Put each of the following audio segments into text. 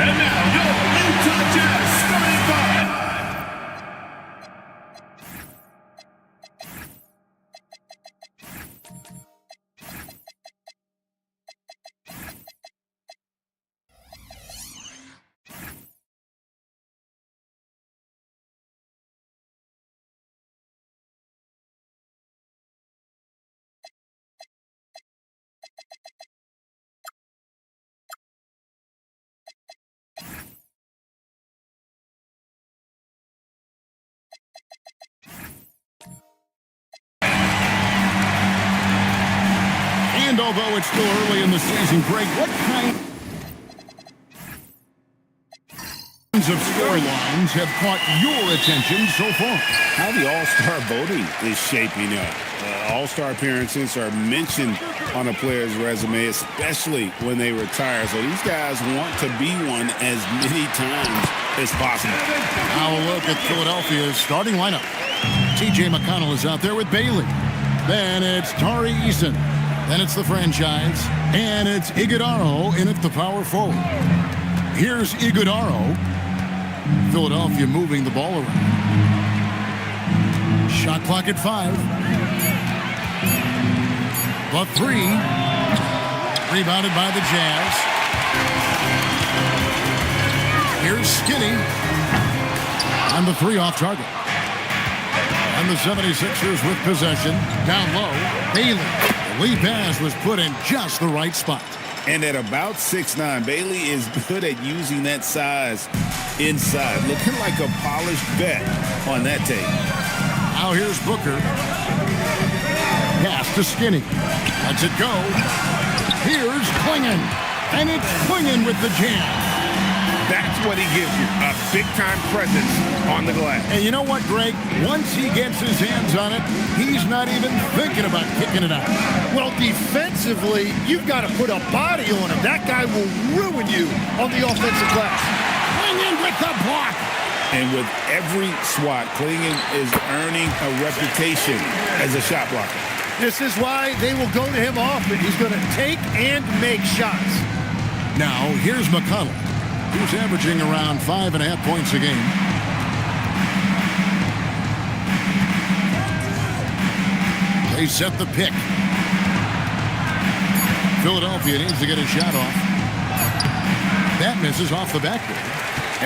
And now, your Utah Jazz starting five. And although it's still early in the season, Greg, what kinds of storylines have caught your attention so far? How the All-Star voting is shaping up. All-Star appearances are mentioned on a player's resume, especially when they retire. So these guys want to be one as many times as possible. Now a look at Philadelphia's starting lineup. T.J. McConnell is out there with Bailey. Then it's Tari Eason. Then it's the franchise. And it's Iguodaro in at the power forward. Here's Iguodaro. Philadelphia moving the ball around. Shot clock at 5. The 3. Rebounded by the Jazz. Here's Skinny. And the 3 off target. And the 76ers with possession. Down low. Bailey. The lead pass was put in just the right spot. And at about 6'9", Bailey is good at using that size inside. Looking like a polished vet on that tape. Now here's Booker. Pass to Skinny. Lets it go. Here's Klingon. And it's Klingon with the jam. That's what he gives you, a big-time presence on the glass. And you know what, Greg? Once he gets his hands on it, he's not even thinking about kicking it out. Well, defensively, you've got to put a body on him. That guy will ruin you on the offensive glass. Klingon with the block. And with every swat, Klingon is earning a reputation as a shot blocker. This is why they will go to him often. He's going to take and make shots. Now, here's McConnell. He's averaging around 5.5 points a game. They set the pick. Philadelphia needs to get a shot off. That misses off the backboard.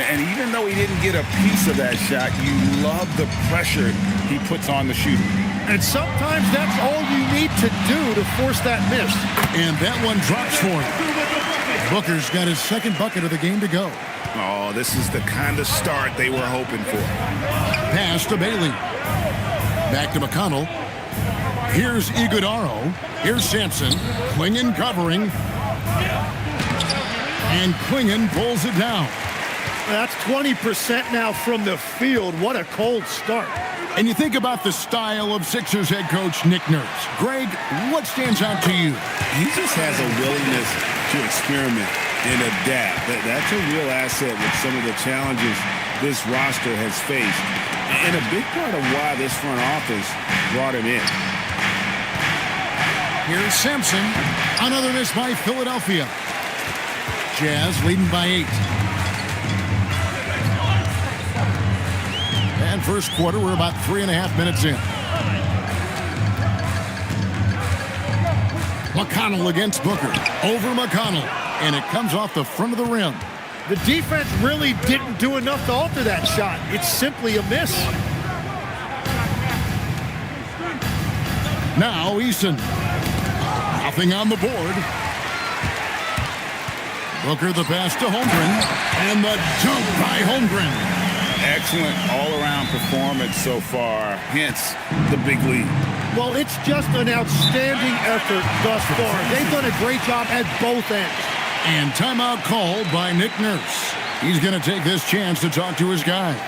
And even though he didn't get a piece of that shot, you love the pressure he puts on the shooter. And sometimes that's all you need to do to force that miss. And that one drops for him. Booker's got his second bucket of the game to go. Oh, this is the kind of start they were hoping for. Pass to Bailey. Back to McConnell. Here's Iguodaro. Here's Sampson. Klingon covering. And Klingon pulls it down. That's 20% now from the field. What a cold start. And you think about the style of Sixers head coach Nick Nurse. Greg, what stands out to you? He just has a willingness to experiment and adapt. That's a real asset with some of the challenges this roster has faced. And a big part of why this front office brought him in. Here's Sampson. Another miss by Philadelphia. Jazz leading by 8. And first quarter, we're about 3.5 minutes in. McConnell against Booker. Over McConnell. And it comes off the front of the rim. The defense really didn't do enough to alter that shot. It's simply a miss. Now Eason. Nothing on the board. Booker the pass to Holmgren. And the dunk by Holmgren. Excellent all-around performance so far, hence the big lead. Well, it's just an outstanding effort thus far. They've done a great job at both ends. And timeout called by Nick Nurse. He's going to take this chance to talk to his guys.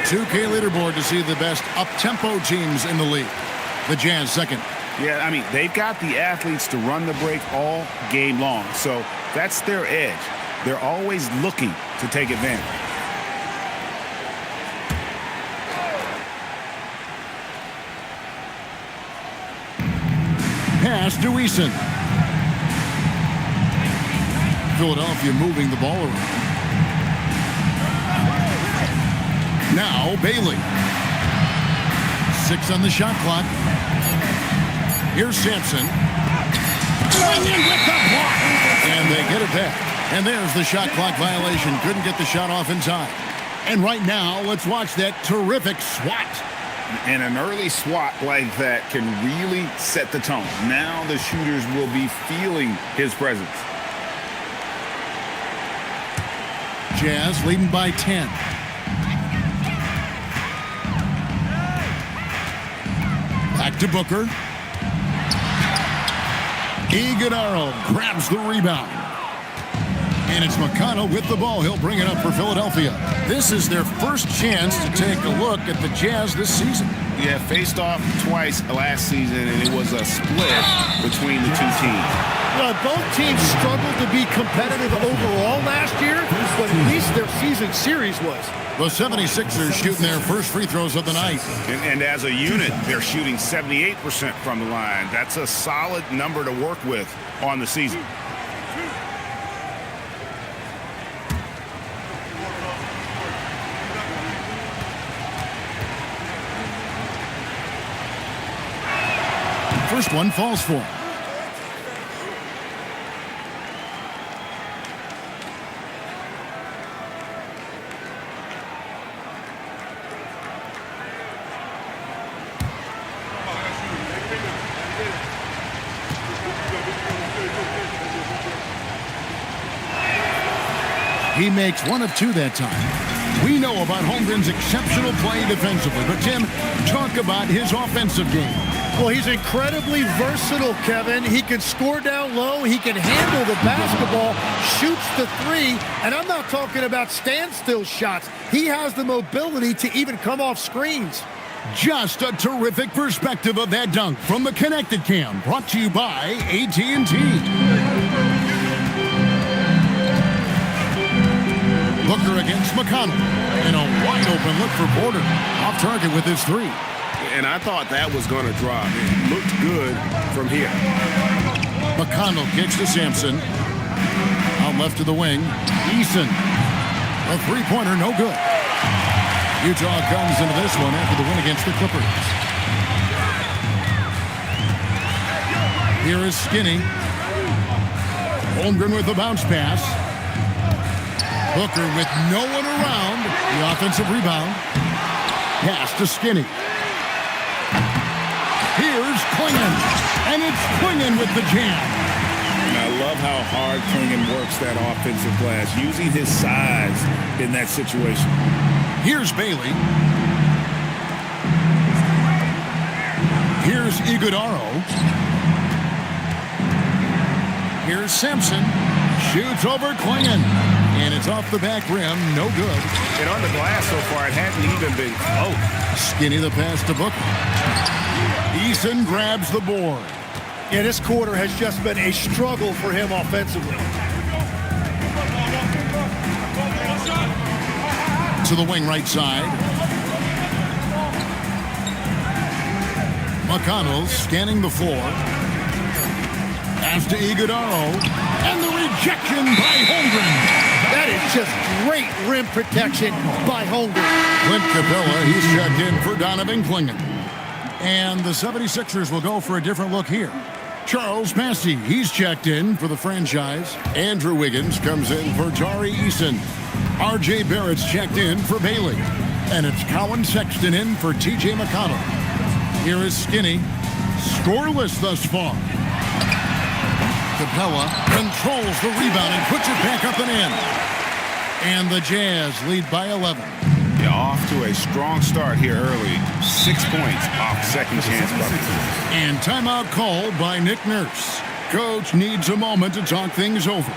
2K leaderboard to see the best up-tempo teams in the league. The Jazz second. Yeah, I mean, they've got the athletes to run the break all game long. So that's their edge. They're always looking to take advantage. Pass to Eason. Philadelphia moving the ball around. Now Bailey. 6 on the shot clock. Here's Sampson. Going in with the block. And they get it back. And there's the shot clock violation. Couldn't get the shot off in time. And right now, let's watch that terrific swat. And an early swat like that can really set the tone. Now the shooters will be feeling his presence. Jazz leading by 10. Back to Booker. Iguodala grabs the rebound. And it's McConnell with the ball. He'll bring it up for Philadelphia. This is their first chance to take a look at the Jazz this season. Yeah, faced off twice last season, and it was a split between the two teams. Well, both teams struggled to be competitive overall last year, but at least their season series was. The 76ers shooting their first free throws of the night. And as a unit, they're shooting 78% from the line. That's a solid number to work with on the season. First one falls for him. He makes 1 of 2 that time. We know about Holmgren's exceptional play defensively, but Tim, talk about his offensive game. Well, he's incredibly versatile, Kevin. He can score down low. He can handle the basketball, shoots the 3, and I'm not talking about standstill shots. He has the mobility to even come off screens. Just a terrific perspective of that dunk from the Connected Cam, brought to you by AT&T. Booker against McConnell. And a wide-open look for Porter. Off target with his 3. And I thought that was going to drop. It looked good from here. McConnell kicks to Sampson. Out left to the wing. Eason. A three-pointer, no good. Utah comes into this one after the win against the Clippers. Here is Skinny. Holmgren with the bounce pass. Booker with no one around. The offensive rebound. Pass to Skinny. Here's Klingon. And it's Klingon with the jam. And I love how hard Klingon works that offensive glass, using his size in that situation. Here's Bailey. Here's Iguodala. Here's Sampson. Shoots over Klingon. And it's off the back rim. No good. And on the glass so far, it hadn't even been close. Skinny the pass to Booker. Eason grabs the board. Yeah, this quarter has just been a struggle for him offensively. To the wing right side. McConnell scanning the floor. Pass to Iguodala. And the rejection by Holmgren. That is just great rim protection by Holmgren. Clint Capella, he's checked in for Donovan Klingon. And the 76ers will go for a different look here. Charles Massey, he's checked in for the franchise. Andrew Wiggins comes in for Tari Eason. R.J. Barrett's checked in for Bailey. And it's Colin Sexton in for T.J. McConnell. Here is Skinny. Scoreless thus far. Capella controls the rebound and puts it back up and in. And the Jazz lead by 11. Yeah, off to a strong start here early. 6 points off second chance buckets. And timeout called by Nick Nurse. Coach needs a moment to talk things over.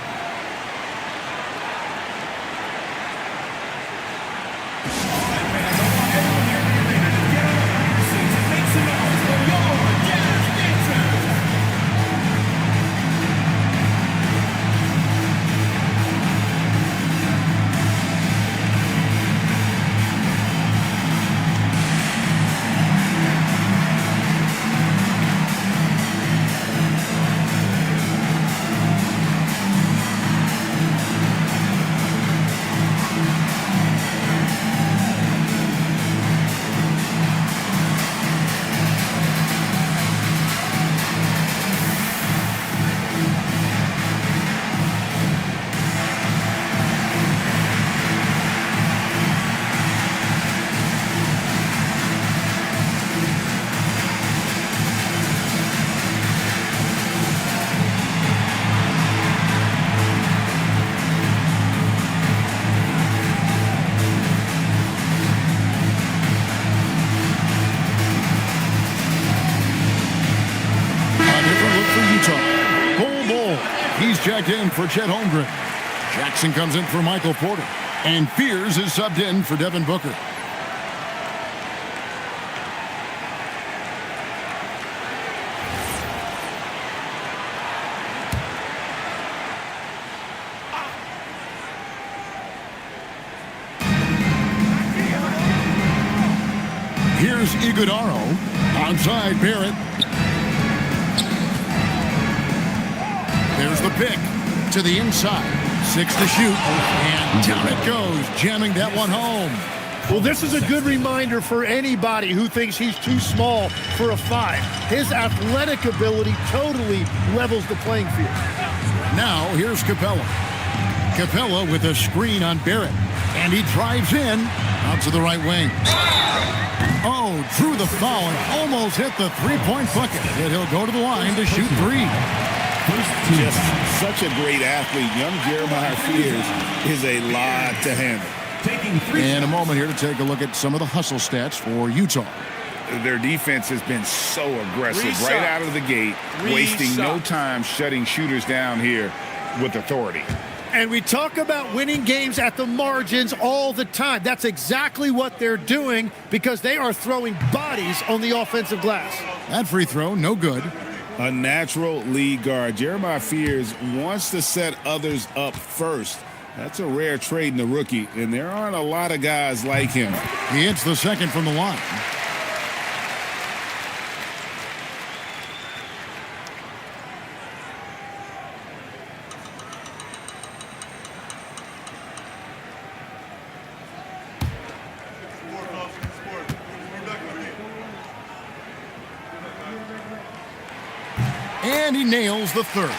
Utah. Bull. He's checked in for Chet Holmgren. Jackson comes in for Michael Porter. And Fears is subbed in for Devin Booker. Here's Iguodaro. Outside Barrett. There's the pick to the inside. 6 to shoot. And down it goes, jamming that one home. Well, this is a good reminder for anybody who thinks he's too small for a 5. His athletic ability totally levels the playing field. Now, here's Capella. Capella with a screen on Barrett. And he drives in out to the right wing. Oh, drew the foul and almost hit the three-point bucket. And he'll go to the line to shoot 3. Just such a great athlete. Young Jeremiah Fears is a lot to handle. And a moment here to take a look at some of the hustle stats for Utah. Their defense has been so aggressive right out of the gate, wasting no time shutting shooters down here with authority. And we talk about winning games at the margins all the time. That's exactly what they're doing because they are throwing bodies on the offensive glass. That free throw, no good. A natural lead guard. Jeremiah Fears wants to set others up first. That's a rare trait in the rookie, and there aren't a lot of guys like him. He hits the second from the line. And he nails the third.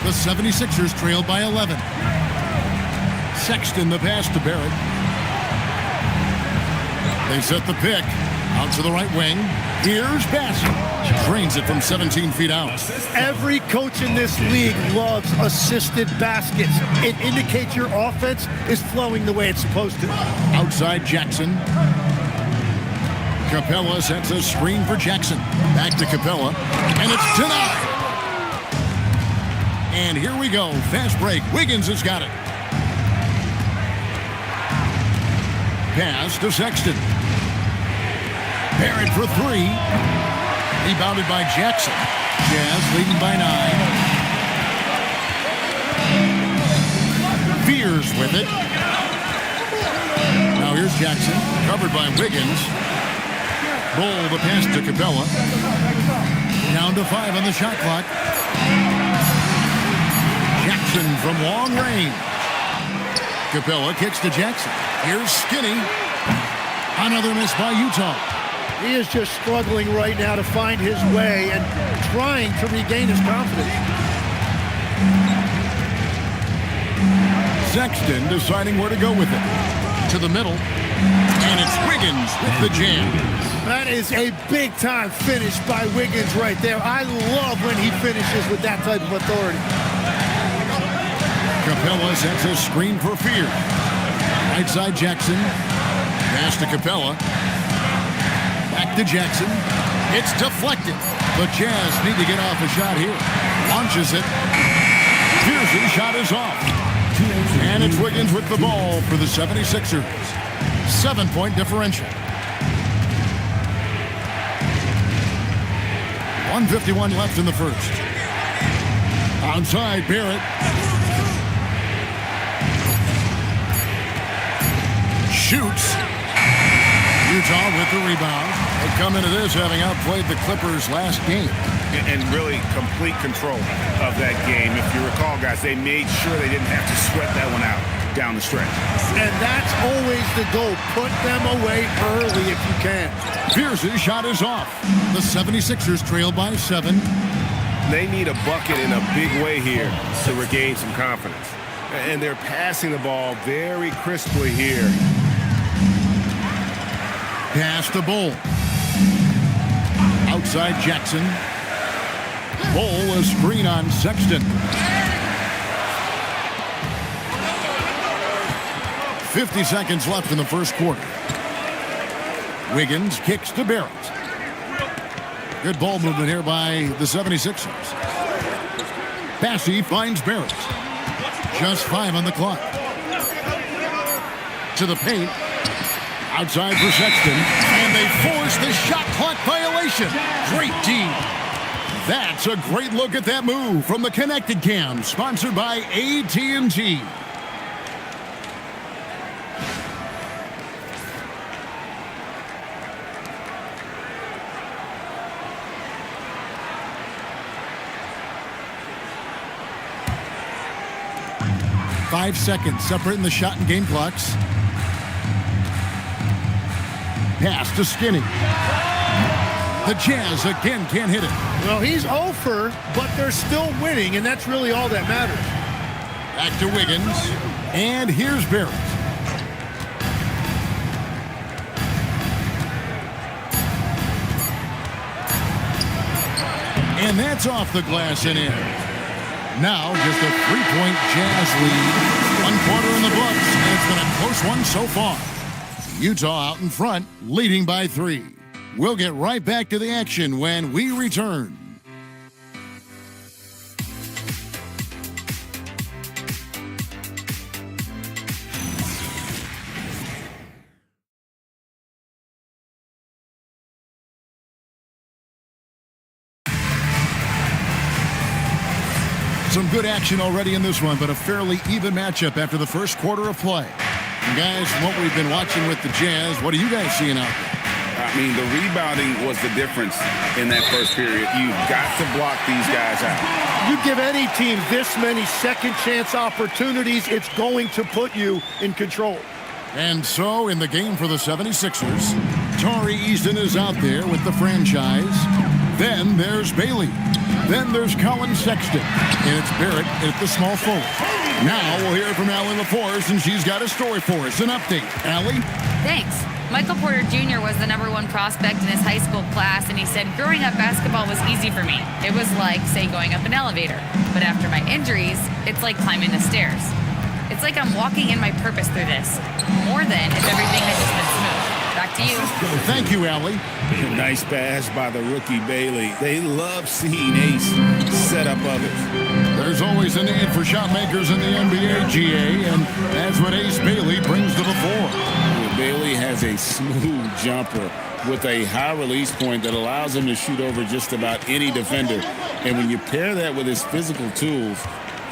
The 76ers trail by 11. Sexton the pass to Barrett. They set the pick. Out to the right wing. Here's Bassett. Drains it from 17 feet out. Every coach in this league loves assisted baskets. It indicates your offense is flowing the way it's supposed to. Outside Jackson. Capella sets a screen for Jackson. Back to Capella. And it's denied. And here we go. Fast break. Wiggins has got it. Pass to Sexton. Barrett for 3. Rebounded by Jackson. Jazz leading by 9. Fears with it. Now here's Jackson. Covered by Wiggins. Bull the pass to Capella. Down to 5 on the shot clock. Jackson from long range. Capella kicks to Jackson. Here's Skinny. Another miss by Utah. He is just struggling right now to find his way and trying to regain his confidence. Sexton deciding where to go with it. To the middle. And it's Wiggins with the jam. That is a big-time finish by Wiggins right there. I love when he finishes with that type of authority. Capella sets a screen for Fear. Right side Jackson. Pass to Capella. Back to Jackson. It's deflected. The Jazz need to get off a shot here. Launches it. Fears' shot is off. And it's Wiggins with the ball for the 76ers. 7-point differential. 1:51 left in the first. Outside Barrett. Shoots. Utah with the rebound. They come into this having outplayed the Clippers last game. And really complete control of that game. If you recall, guys, they made sure they didn't have to sweat that one out down the stretch. And that's always the goal. Put them away early if you can. Fears' shot is off. The 76ers trail by 7. They need a bucket in a big way here to regain some confidence. And they're passing the ball very crisply here. Pass to Bull. Outside Jackson. Bull a screen on Sexton. 50 seconds left in the first quarter. Wiggins kicks to Barrett. Good ball movement here by the 76ers. Bassey finds Barrett. Just 5 on the clock. To the paint. Outside for Sexton. And they force the shot clock violation. Great D. That's a great look at that move from the Connected Cam, sponsored by AT&T. Five seconds separating the shot and game clocks. Pass to Skinny. The Jazz again can't hit it. Well, he's over, but they're still winning, and that's really all that matters. Back to Wiggins. And here's Barrett. And that's off the glass and in. Now, just a 3-point Jazz lead. 1 quarter in the books, and it's been a close one so far. Utah out in front, leading by 3. We'll get right back to the action when we return. Some good action already in this one, but a fairly even matchup after the first quarter of play. And guys, what we've been watching with the Jazz, what are you guys seeing out there? I mean, the rebounding was the difference in that first period. You've got to block these guys out. You give any team this many second chance opportunities, it's going to put you in control. And so, in the game for the 76ers, Tari Eason is out there with the franchise. Then there's Bailey. Then there's Colin Sexton. And it's Barrett at the small forward. Now we'll hear from Allie LaForce, and she's got a story for us. An update. Allie? Thanks. Michael Porter Jr. was the #1 prospect in his high school class, and he said, growing up, basketball was easy for me. It was like, say, going up an elevator. But after my injuries, it's like climbing the stairs. It's like I'm walking in my purpose through this, more than if everything had just been smooth. Back to you. Thank you, Allie. Nice pass by the rookie Bailey. They love seeing Ace set up others. There's always a need for shot makers in the NBA, GA, and that's what Ace Bailey brings to the fore. Bailey has a smooth jumper with a high release point that allows him to shoot over just about any defender. And when you pair that with his physical tools,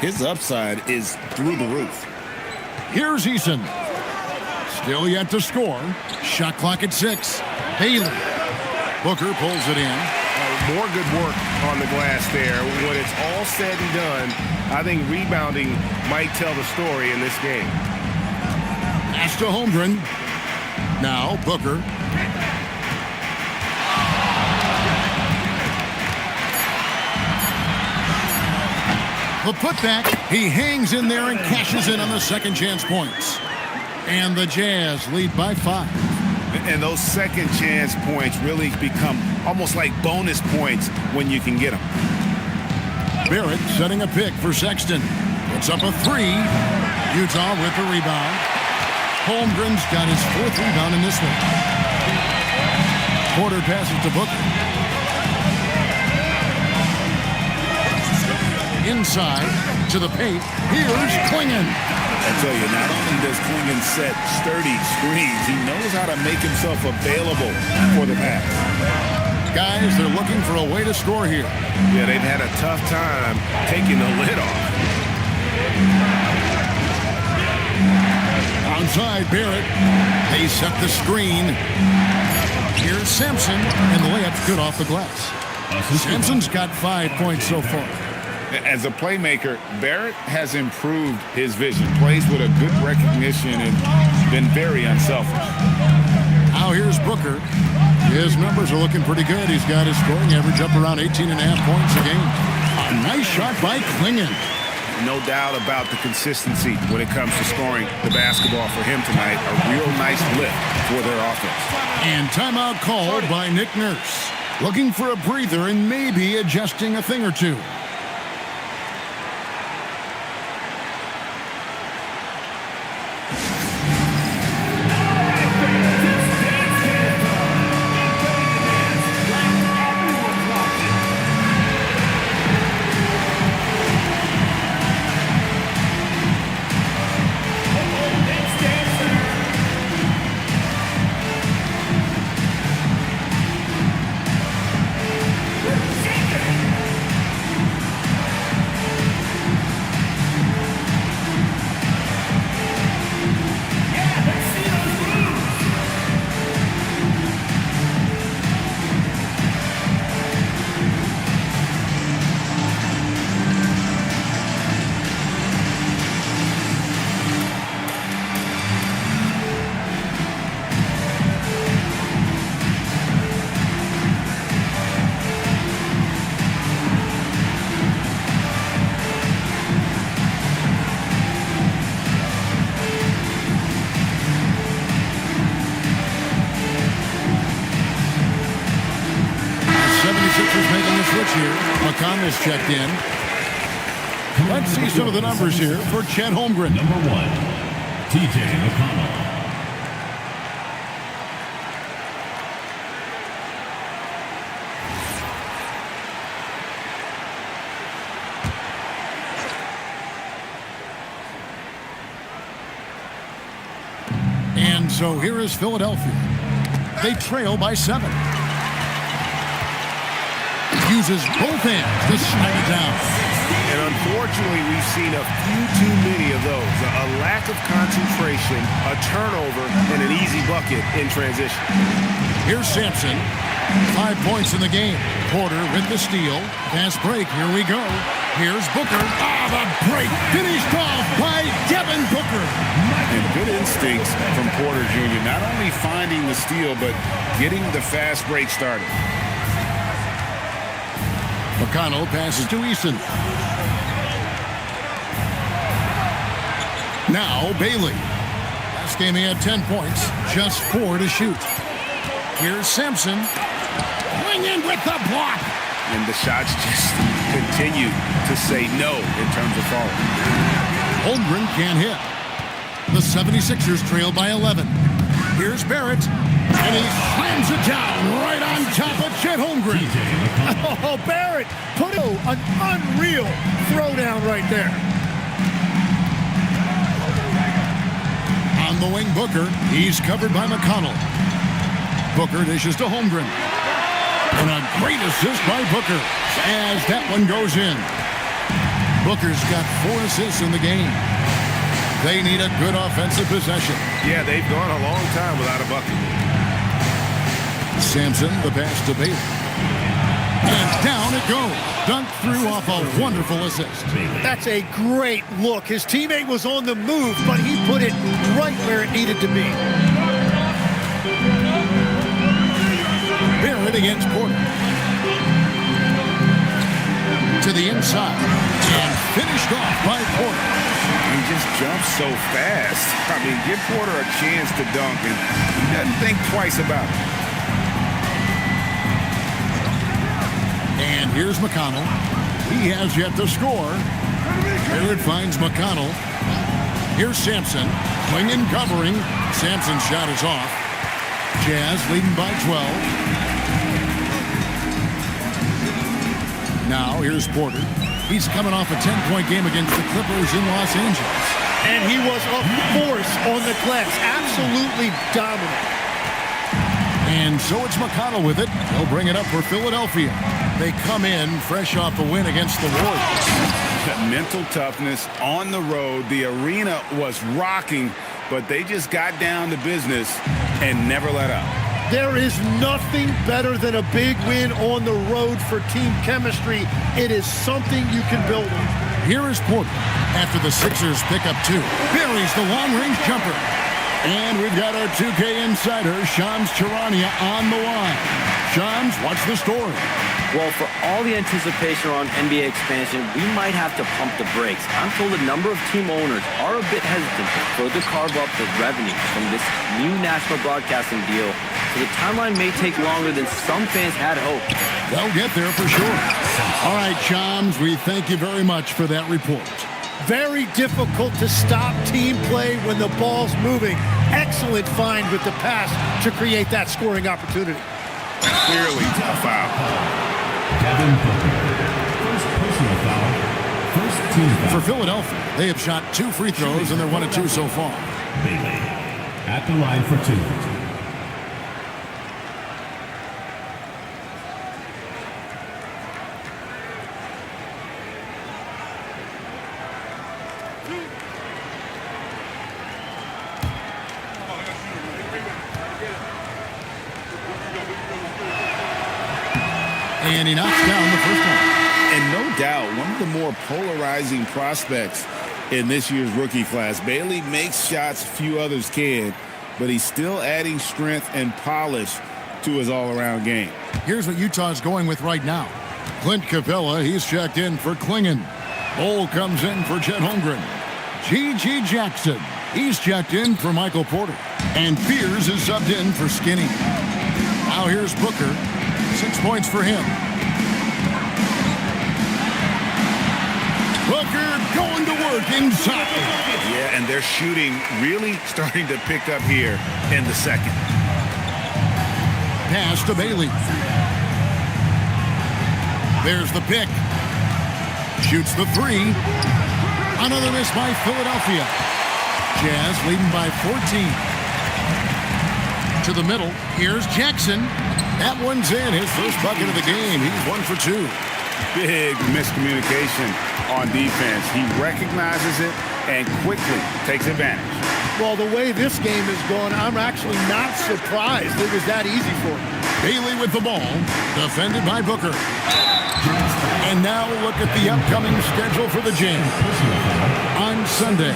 his upside is through the roof. Here's Eason. Still yet to score. Shot clock at 6. Bailey. Booker pulls it in. More good work on the glass there. When it's all said and done, I think rebounding might tell the story in this game. Pass to Holmgren. Now Booker. The putback. He hangs in there and cashes in on the second chance points. And the Jazz lead by 5. And those second chance points really become almost like bonus points when you can get them. Barrett setting a pick for Sexton. Puts up a 3. Utah with the rebound. Holmgren's got his 4th rebound in this one. Porter passes to Booker. Inside to the paint. Here's Klingon. I tell you, not only does Klingon set sturdy screens, he knows how to make himself available for the pass. Guys, they're looking for a way to score here. Yeah, they've had a tough time taking the lid off. Outside, Barrett. They set the screen. Here's Sampson, and the layup's good off the glass. Sampson's got 5 points so far. As a playmaker, Barrett has improved his vision. Plays with a good recognition and been very unselfish. Now here's Booker. His numbers are looking pretty good. He's got his scoring average up around 18.5 points a game. A nice shot by Klingon. No doubt about the consistency when it comes to scoring the basketball for him tonight. A real nice lift for their offense. And timeout called by Nick Nurse. Looking for a breather and maybe adjusting a thing or two. switch here. McConnell's checked in. Let's see some of the numbers here for Chet Holmgren. Number 1, TJ McConnell. And so here is Philadelphia. They trail by 7. Uses both hands to slam it down. And unfortunately, we've seen a few too many of those. A lack of concentration, a turnover, and an easy bucket in transition. Here's Sampson. 5 points in the game. Porter with the steal. Fast break. Here we go. Here's Booker. The break. Finished off by Devin Booker. And good instincts from Porter Jr. Not only finding the steal, but getting the fast break started. McConnell passes to Eason. Now Bailey. Last game he had 10 points, just 4 to shoot. Here's Sampson. Winging with the block. And the shots just continue to say no in terms of falling. Holmgren can't hit. The 76ers trail by 11. Here's Barrett. And he slams it down right on top of Chet Holmgren. Oh, Barrett put an unreal throwdown right there. On the wing, Booker. He's covered by McConnell. Booker dishes to Holmgren. And a great assist by Booker as that one goes in. Booker's got 4 assists in the game. They need a good offensive possession. Yeah, they've gone a long time without a bucket. Sampson, the pass to Bailey. And down it goes. Dunked through off a wonderful assist. That's a great look. His teammate was on the move, but he put it right where it needed to be. Barrett against Porter. To the inside. And finished off by Porter. He just jumps so fast. I mean, give Porter a chance to dunk, and he doesn't think twice about it. And here's McConnell. He has yet to score. Barrett finds McConnell. Here's Sampson. Swinging, covering. Sampson's shot is off. Jazz leading by 12. Now here's Porter. He's coming off a 10-point game against the Clippers in Los Angeles. And he was a force on the glass. Absolutely dominant. And so it's McConnell with it. He'll bring it up for Philadelphia. They come in fresh off the win against the Warriors. That mental toughness on the road. The arena was rocking, but they just got down to business and never let up. There is nothing better than a big win on the road for team chemistry. It is something you can build on. Here is Porter. After the Sixers pick up 2. Buries the long-range jumper. And we've got our 2K insider, Shams Charania, on the line. Shams, what's the story? Well, for all the anticipation around NBA expansion, we might have to pump the brakes. I'm told a number of team owners are a bit hesitant to further carve up the revenue from this new national broadcasting deal, so the timeline may take longer than some fans had hoped. They'll get there for sure. All right, Shams, we thank you very much for that report. Very difficult to stop team play when the ball's moving. Excellent find with the pass to create that scoring opportunity. Clearly a foul. Devin Booker. First personal foul. First team foul. For Philadelphia, they have shot 2 free throws, and they're 1 of 2 so far. Bailey at the line for 2. And he knocks down the first one. And no doubt, one of the more polarizing prospects in this year's rookie class. Bailey makes shots few others can, but he's still adding strength and polish to his all-around game. Here's what Utah's going with right now. Clint Capella, he's checked in for Klingon. Bol comes in for Chet Holmgren. G.G. Jackson, he's checked in for Michael Porter. And Fears is subbed in for Skinny. Now here's Booker. 6 points for him. Booker going to work inside. Yeah, and their shooting really starting to pick up here in the second. Pass to Bailey. There's the pick. Shoots the three. Another miss by Philadelphia. Jazz leading by 14. To the middle. Here's Jackson. That one's in. His first bucket of the game. He's 1 for 2. Big miscommunication on defense. He recognizes it and quickly takes advantage. Well, the way this game is going, I'm actually not surprised it was that easy for him. Bailey with the ball. Defended by Booker. And now look at the upcoming schedule for the Jazz. On Sunday,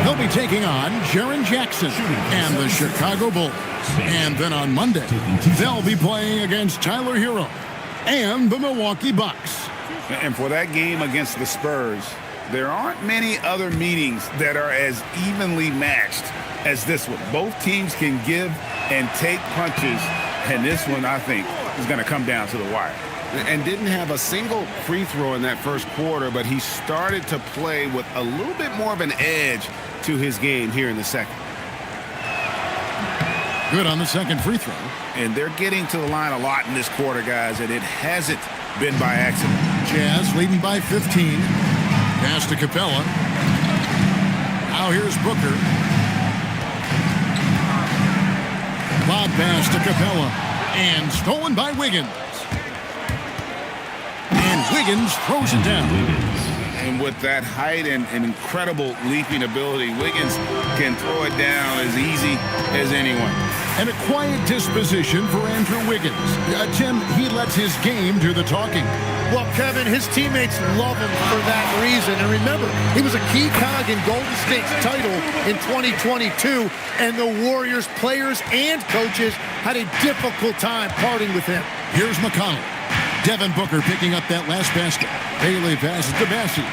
they'll be taking on Jaren Jackson and the Chicago Bulls. And then on Monday, they'll be playing against Tyler Hero and the Milwaukee Bucks. And for that game against the Spurs, there aren't many other meetings that are as evenly matched as this one. Both teams can give and take punches, and this one, I think, is going to come down to the wire. And didn't have a single free throw in that first quarter, but he started to play with a little bit more of an edge to his game here in the second. Good on the second free throw. And they're getting to the line a lot in this quarter, guys, and it hasn't been by accident. Jazz leading by 15. Pass to Capella. Now here's Booker. Lob pass to Capella. And stolen by Wiggins. And Wiggins throws it down. And with that height and incredible leaping ability, Wiggins can throw it down as easy as anyone. And a quiet disposition for Andrew Wiggins. Tim, he lets his game do the talking. Well, Kevin, his teammates love him for that reason. And remember, he was a key cog in Golden State's title in 2022, and the Warriors players and coaches had a difficult time parting with him. Here's McConnell. Devin Booker picking up that last basket. Bailey passes to Bassi.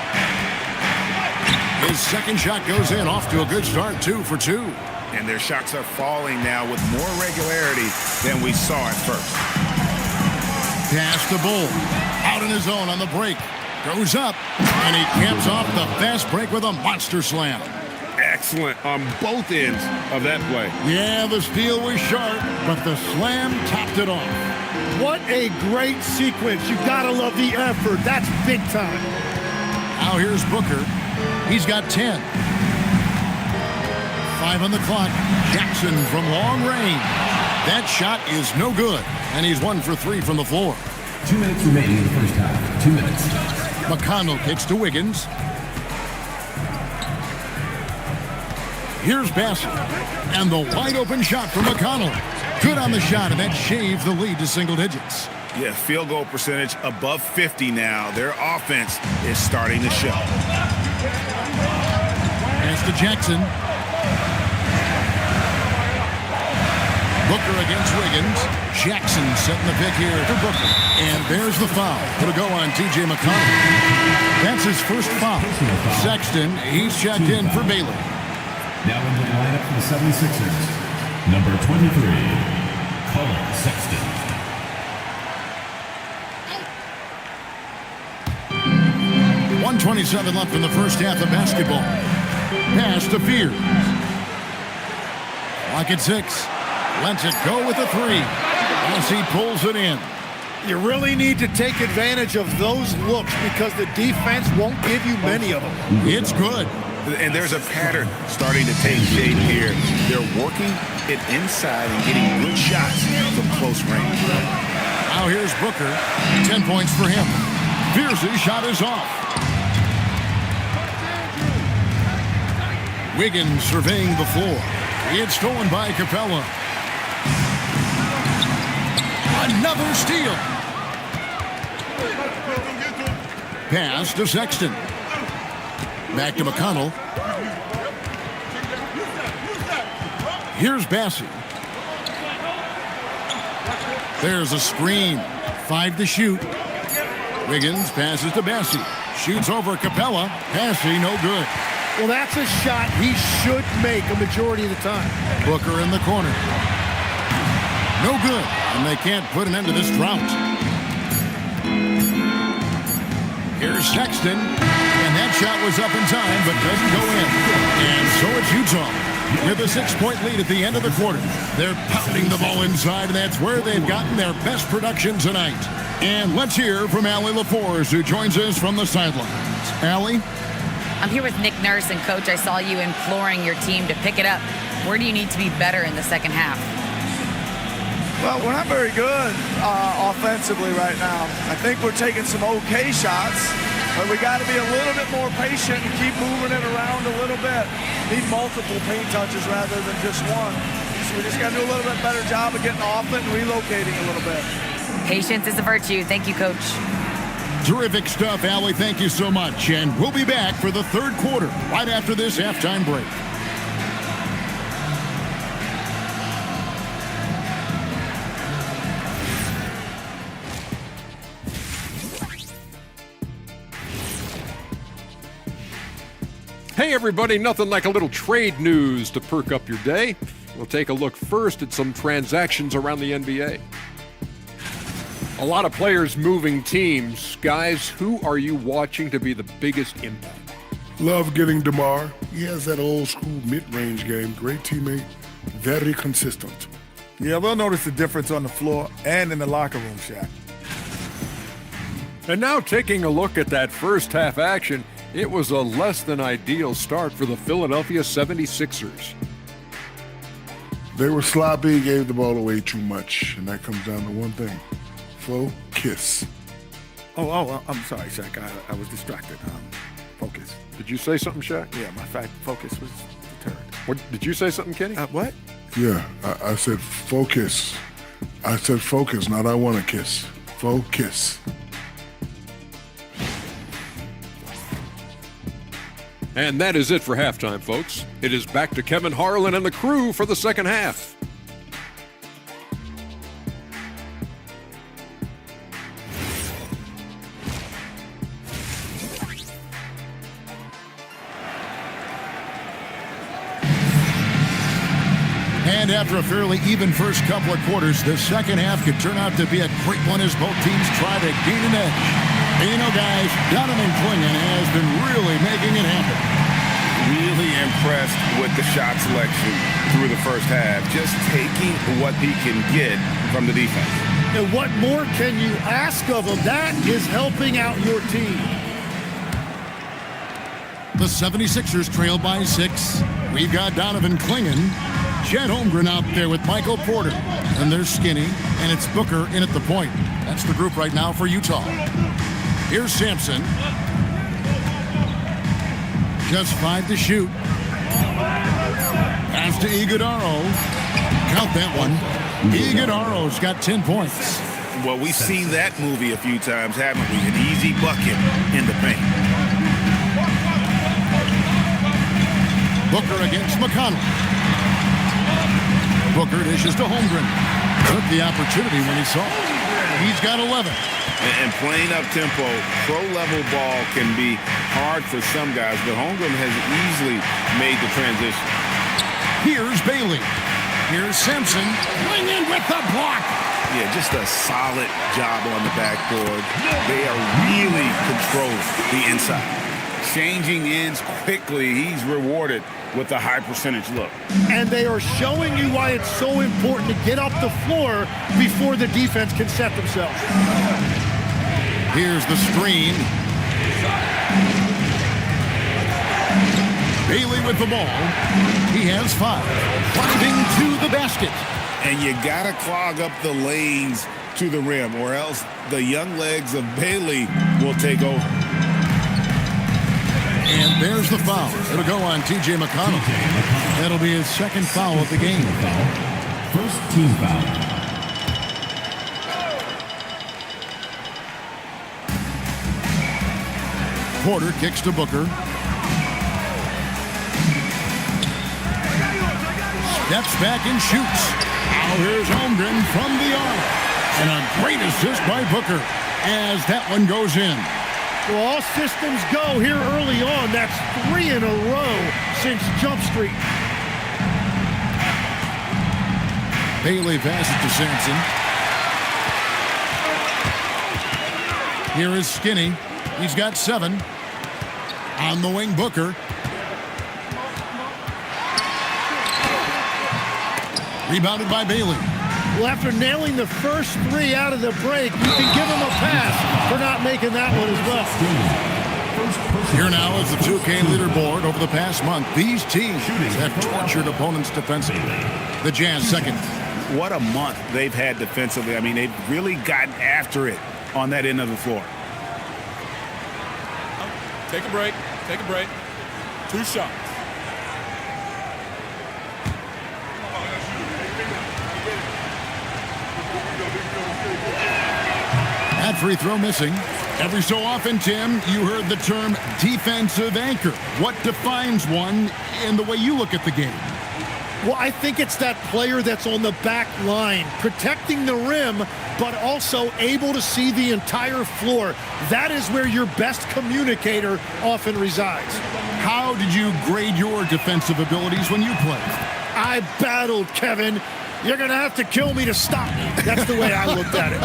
His second shot goes in, off to a good start, 2 for 2. And their shots are falling now with more regularity than we saw at first. Pass to Bull. Out in his own on the break. Goes up, and he caps off the fast break with a monster slam. Excellent on both ends of that play. Yeah, the steal was sharp, but the slam topped it off. What a great sequence. You've got to love the effort. That's big time. Now here's Booker. He's got 10. 5 on the clock. Jackson from long range. That shot is no good, and he's 1 for 3 from the floor. 2 minutes remaining in the first half. 2 minutes. McConnell kicks to Wiggins. Here's Bassett. And the wide open shot from McConnell. Good on the shot, and that shaved the lead to single digits. Yeah, field goal percentage above 50 now. Their offense is starting to show. Pass to Jackson. Booker against Wiggins. Jackson setting the pick here to Booker. And there's the foul. It'll go on T.J. McConnell. That's his first foul. Sexton, he's checked in for Bailey. Now in the lineup for the 76ers. Number 23, Colin Sexton. .127 left in the first half of basketball. Pass to Fear. Clock at 6. Lets it go with a 3. As he pulls it in. You really need to take advantage of those looks because the defense won't give you many of them. It's good. And there's a pattern starting to take shape here. They're working it inside and getting good shots from close range. Now here's Booker. 10 points for him. Fear's shot is off. Wiggins surveying the floor. It's stolen by Capella. Another steal. Pass to Sexton. Back to McConnell. Here's Bassi. There's a screen. 5 to shoot. Wiggins passes to Bassi. Shoots over Capella. Bassi, no good. Well, that's a shot he should make a majority of the time. Booker in the corner. No good. And they can't put an end to this drought. Here's Sexton. And that That shot was up in time, but doesn't go in. And so it's Utah with a 6-point lead at the end of the quarter. They're pounding the ball inside, and that's where they've gotten their best production tonight. And let's hear from Allie LaForce, who joins us from the sidelines. Allie? I'm here with Nick Nurse, and Coach, I saw you imploring your team to pick it up. Where do you need to be better in the second half? Well, we're not very good offensively right now. I think we're taking some okay shots, but we got to be a little bit more patient and keep moving it around a little bit. Need multiple paint touches rather than just one. So we just got to do a little bit better job of getting off it and relocating a little bit. Patience is a virtue. Thank you, Coach. Terrific stuff, Allie. Thank you so much. And we'll be back for the third quarter right after this halftime break. Hey everybody, nothing like a little trade news to perk up your day. We'll take a look first at some transactions around the NBA. A lot of players moving teams. Guys, who are you watching to be the biggest impact? Love getting DeMar. He has that old school mid-range game. Great teammate, very consistent. Yeah, we'll notice the difference on the floor and in the locker room, Shaq. And now taking a look at that first half action, it was a less than ideal start for the Philadelphia 76ers. They were sloppy, gave the ball away too much, and that comes down to one thing. Focus. Oh, I'm sorry, Shaq. I was distracted. Focus. Did you say something, Shaq? Yeah, my focus was deterred. What, did you say something, Kenny? What? Yeah, I said focus. I said focus, not I want to kiss. Focus. And that is it for halftime, folks. It is back to Kevin Harlan and the crew for the second half. And after a fairly even first couple of quarters, the second half could turn out to be a great one as both teams try to gain an edge. And you know, guys, Donovan Clingan has been really making it happen. Really impressed with the shot selection through the first half. Just taking what he can get from the defense. And what more can you ask of him? That is helping out your team. The 76ers trail by 6. We've got Donovan Clingan. Chet Holmgren out there with Michael Porter. And they're Skinny, and it's Booker in at the point. That's the group right now for Utah. Here's Sampson. Just 5 to shoot. Pass to Iguodaro. Count that one. Iguodaro's got 10 points. Well, we've seen that movie a few times, haven't we? An easy bucket in the paint. Booker against McConnell. Booker dishes to Holmgren. Took the opportunity when he saw it. He's got 11. And playing up tempo, pro-level ball can be hard for some guys, but Holmgren has easily made the transition. Here's Bailey. Here's Simpson. Going in with the block. Yeah, just a solid job on the backboard. They are really controlling the inside. Changing ends quickly. He's rewarded with a high percentage look. And they are showing you why it's so important to get up the floor before the defense can set themselves. Here's the screen. Bailey with the ball. He has 5. Driving to the basket. And you got to clog up the lanes to the rim, or else the young legs of Bailey will take over. And there's the foul. It'll go on T.J. McConnell. That'll be his second foul of the game. First team foul. Porter kicks to Booker. Steps back and shoots. Now here's Holmgren from the arc. And a great assist by Booker as that one goes in. Well, all systems go here early on. That's 3 in a row since Jump Street. Bailey passes to Sampson. Here is Skinny. He's got 7. On the wing, Booker. Rebounded by Bailey. Well, after nailing the first three out of the break, you can give him a pass for not making that one as well. Here now is the 2K leaderboard over the past month. These teams have tortured opponents defensively. The Jazz second. What a month they've had defensively. I mean, they've really gotten after it on that end of the floor. Take a break. Take a break. 2 shots. That free throw missing. Every so often, Tim, you heard the term defensive anchor. What defines one in the way you look at the game? Well, I think it's that player that's on the back line, protecting the rim, but also able to see the entire floor. That is where your best communicator often resides. How did you grade your defensive abilities when you played? I battled, Kevin. You're going to have to kill me to stop me. That's the way I looked at it.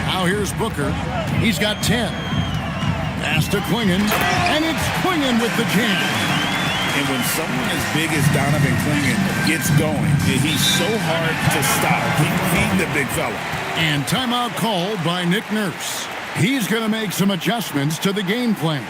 Now here's Booker. He's got 10. Pass to Klingon, and it's Klingon with the jam. And when someone as big as Donovan Klingon gets going, he's so hard to stop. Keep feeding the big fella. And timeout called by Nick Nurse. He's going to make some adjustments to the game plan.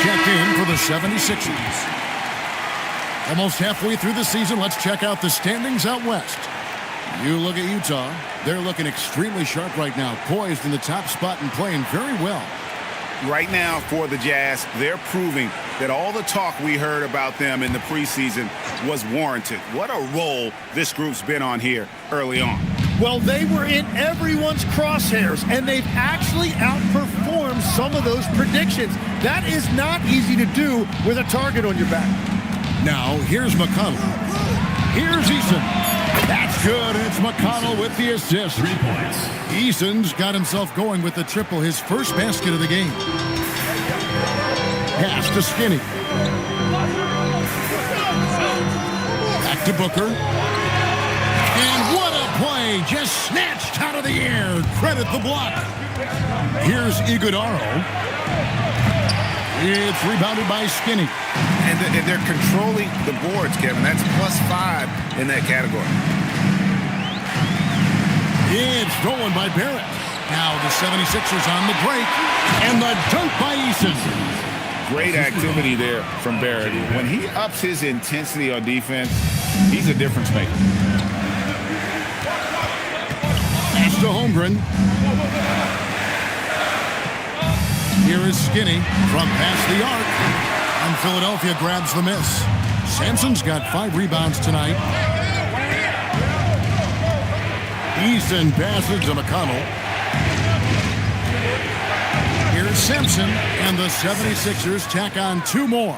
Checked in for the 76ers. Almost halfway through the season, let's check out the standings out west. You look at Utah. They're looking extremely sharp right now, poised in the top spot and playing very well. Right now for the Jazz, they're proving that all the talk we heard about them in the preseason was warranted. What a role this group's been on here early on. Well, they were in everyone's crosshairs, and they've actually outperformed some of those predictions. That is not easy to do with a target on your back. Now, here's McConnell. Here's Eason. That's good, and it's McConnell with the assist. 3 points. Eason's got himself going with the triple, his first basket of the game. Pass to Skinny. Back to Booker. And what a play, just snatched out of the air. Credit the block. Here's Iguodaro. It's rebounded by Skinny. And they're controlling the boards, Kevin. That's +5 in that category. It's stolen by Barrett. Now the 76ers on the break. And the dunk by Eason. Great activity there from Barrett. When he ups his intensity on defense, he's a difference maker. Pass to Holmgren. Here is Skinny from past the arc. And Philadelphia grabs the miss. Sampson's got 5 rebounds tonight. Easton passes to McConnell. Here's Simpson, and the 76ers tack on 2 more.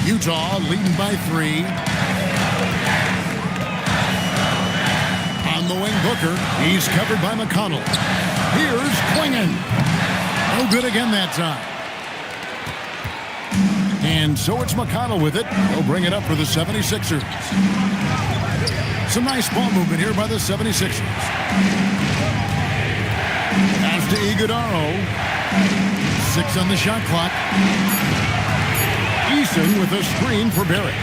Utah leading by 3. On the wing, Booker. He's covered by McConnell. Here's Klingon. No good again that time. And so it's McConnell with it. He'll bring it up for the 76ers. Some nice ball movement here by the 76ers. Pass to Iguodaro. 6 on the shot clock. Eason Eason with a screen for Barrett.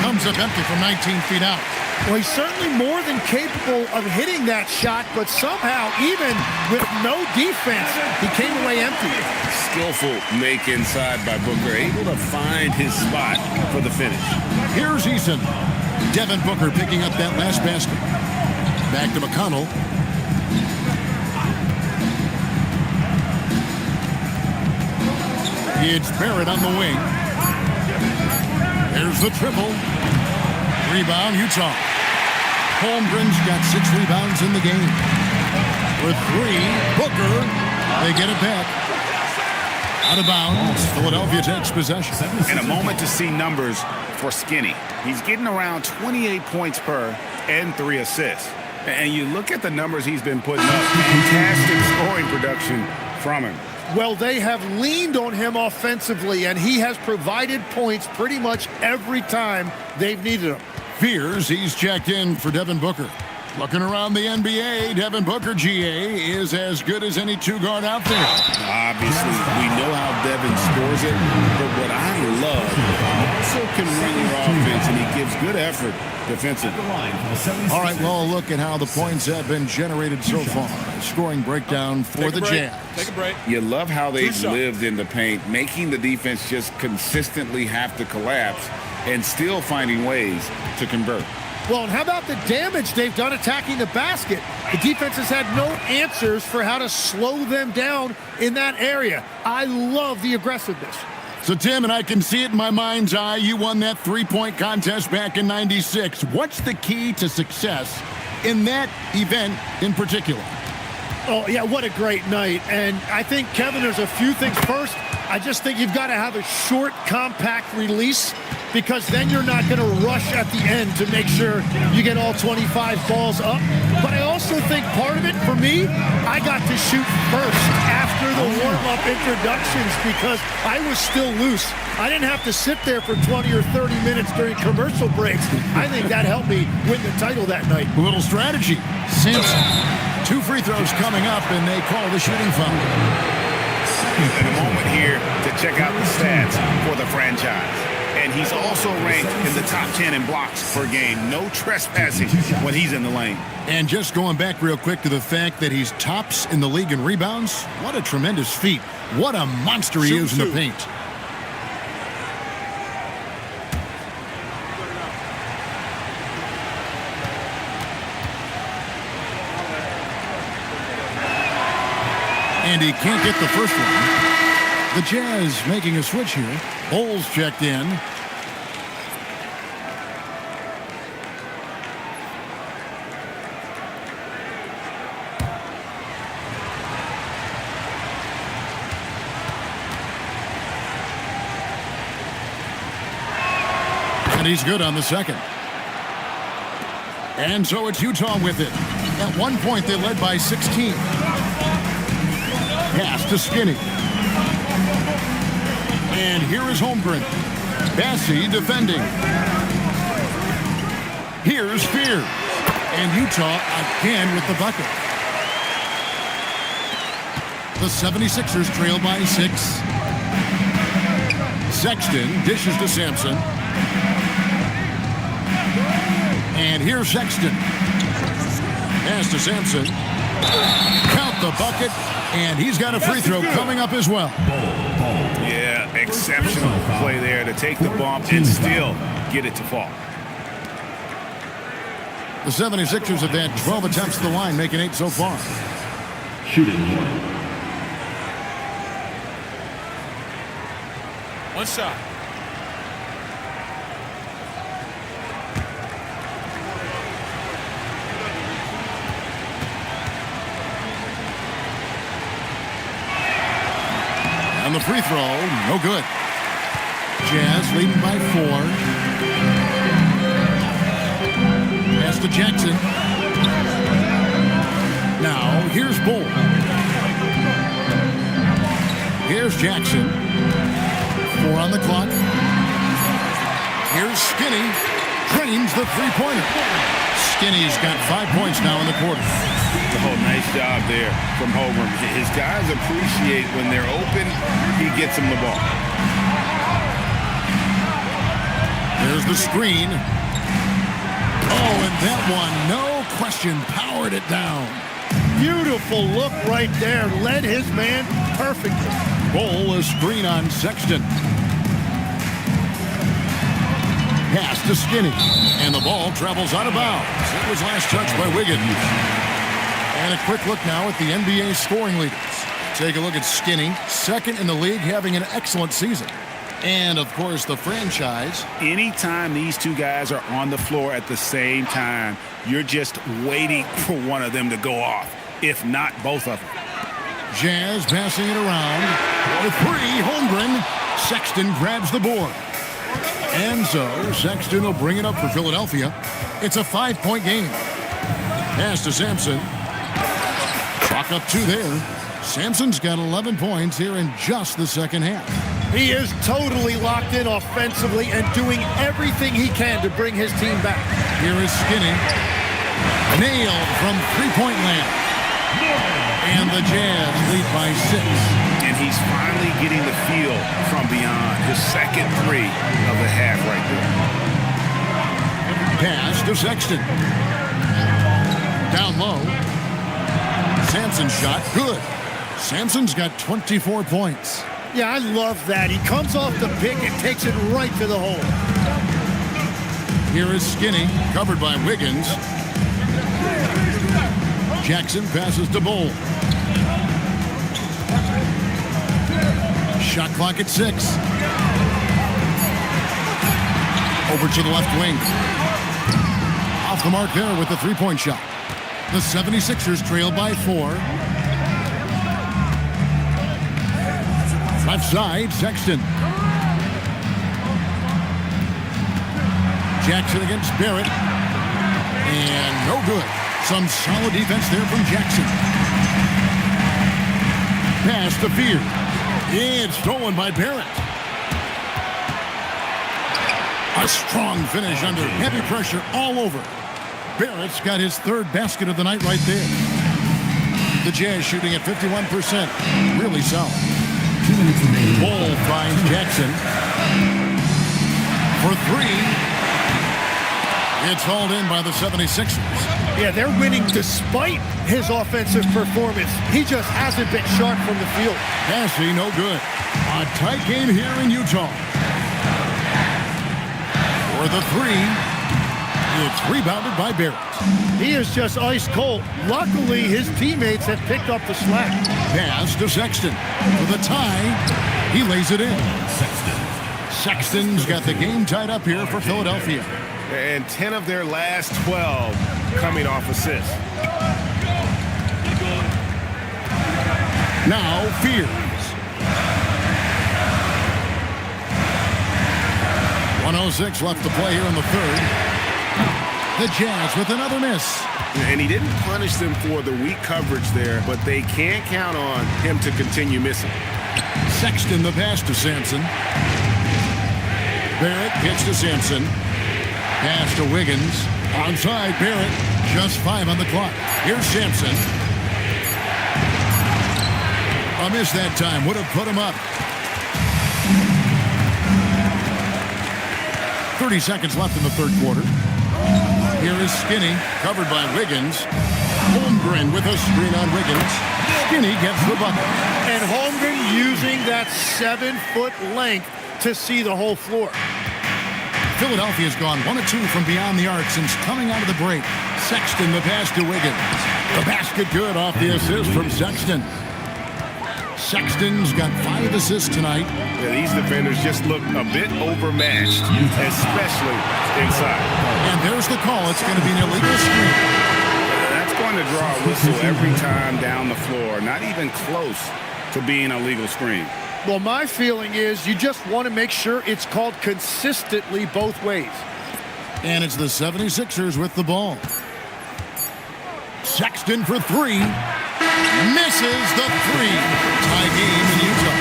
Comes up empty from 19 feet out. Well, he's certainly more than capable of hitting that shot, but somehow, even with no defense, he came away empty. Skillful make inside by Booker, able to find his spot for the finish. Here's Eason. Devin Booker picking up that last basket. Back to McConnell. It's Barrett on the wing. There's the triple. Rebound, Utah. Holmgren's got 6 rebounds in the game. For 3, Booker. They get it back. Out of bounds. Philadelphia takes possession. And a moment to see numbers for Skinny. He's getting around 28 points per and 3 assists. And you look at the numbers he's been putting up. Fantastic scoring production from him. Well, they have leaned on him offensively, and he has provided points pretty much every time they've needed him. Fears he's checked in for Devin Booker. Looking around the NBA, Devin Booker, GA, is as good as any 2-guard out there. Obviously, we know how Devin scores it, but what I love, he also can run your offense, and he gives good effort defensively. All right, well, a look at how the points have been generated so far. Scoring breakdown for the Jazz. Take a break. You love how they've lived in the paint, making the defense just consistently have to collapse and still finding ways to convert. Well, and how about the damage they've done attacking the basket? The defense has had no answers for how to slow them down in that area. I love the aggressiveness. So, Tim, and I can see it in my mind's eye, you won that 3-point contest back in '96. What's the key to success in that event in particular? Oh, yeah, what a great night. And I think, Kevin, there's a few things. First, I just think you've got to have a short, compact release, because then you're not going to rush at the end to make sure you get all 25 balls up. But I also think part of it, for me, I got to shoot first after the warm-up introductions because I was still loose. I didn't have to sit there for 20 or 30 minutes during commercial breaks. I think that helped me win the title that night. A little strategy. Simpson. 2 free throws coming up, and they call the shooting foul. And a moment here to check out the stats for the franchise. And he's also ranked in the top 10 in blocks per game. No trespassing when he's in the lane. And just going back real quick to the fact that he's tops in the league in rebounds, what a tremendous feat. What a monster he is in the paint. And he can't get the first one. The Jazz making a switch here. Bulls checked in. And he's good on the second. And so it's Utah with it. At one point, they led by 16. Pass to Skinny. And here is Holmgren. Bassey defending. Here's Fears. And Utah again with the bucket. The 76ers trail by 6. Sexton dishes to Sampson. And here's Sexton. Pass to Sampson. Count the bucket. And he's got a free throw coming up as well. Yeah, exceptional play there to take the bump and still get it to fall. The 76ers have had 12 attempts at the line, making 8 so far. Shooting. One shot. And the free throw, no good. Jazz leading by 4. Pass to Jackson. Now, here's Bull. Here's Jackson. 4 on the clock. Here's Skinny. Drains the three-pointer. Skinny's got 5 points now in the quarter. Oh, nice job there from Holmgren. His guys appreciate when they're open, he gets them the ball. There's the screen. Oh, and that one, no question, powered it down. Beautiful look right there. Led his man perfectly. Bowl a screen on Sexton. Pass to Skinny. And the ball travels out of bounds. It was last touched by Wiggins. And a quick look now at the NBA scoring leaders. Take a look at Skinny, second in the league, having an excellent season. And, of course, the franchise. Anytime these two guys are on the floor at the same time, you're just waiting for one of them to go off, if not both of them. Jazz passing it around. For three, Holmgren. Sexton grabs the board. And so, Sexton will bring it up for Philadelphia. It's a 5-point game. Pass to Sampson. Clock up 2 there. Sampson's got 11 points here in just the second half. He is totally locked in offensively and doing everything he can to bring his team back. Here is Skinny. Nailed from three-point land. And the Jazz lead by 6. And he's finally getting the feel from beyond. His second three of the half right there. Pass to Sexton. Down low. Sampson's shot, good. Sampson's got 24 points. Yeah, I love that. He comes off the pick and takes it right to the hole. Here is Skinny, covered by Wiggins. Jackson passes to Bowl. Shot clock at 6. Over to the left wing. Off the mark there with the three-point shot. The 76ers trail by 4. Left side, Sexton. Jackson against Barrett. And no good. Some solid defense there from Jackson. Pass to Fear. It's stolen by Barrett. A strong finish under heavy pressure all over. Barrett's got his third basket of the night right there. The Jazz shooting at 51%. Really solid. Ball finds Jackson. For 3. It's hauled in by the 76ers. Yeah, they're winning despite his offensive performance. He just hasn't been sharp from the field. Passing, no good. A tight game here in Utah. For the 3. It's rebounded by Barrett. He is just ice cold. Luckily, his teammates have picked up the slack. Pass to Sexton. For the tie, he lays it in. Sexton's got the game tied up here for Philadelphia. And 10 of their last 12 coming off assists. Now Fears. 1:06 left to play here in the third. The Jazz with another miss. And he didn't punish them for the weak coverage there, but they can't count on him to continue missing. Sexton the pass to Sampson. Barrett pitch to Sampson. Pass to Wiggins. Onside Barrett. Just 5 on the clock. Here's Sampson. A miss that time. Would have put him up. 30 seconds left in the third quarter. Here is Skinny, covered by Wiggins. Holmgren with a screen on Wiggins. Skinny gets the bucket. And Holmgren using that 7-foot length to see the whole floor. Philadelphia's gone 1 of 2 from beyond the arc since coming out of the break. Sexton the pass to Wiggins. The basket good off the assist from Sexton. Sexton's got 5 assists tonight. Yeah, these defenders just look a bit overmatched, especially inside. And there's the call. It's going to be an illegal screen. That's going to draw a whistle every time down the floor. Not even close to being a legal screen. Well, my feeling is you just want to make sure it's called consistently both ways. And it's the 76ers with the ball. Sexton for 3. Misses the 3. Tie game in Utah.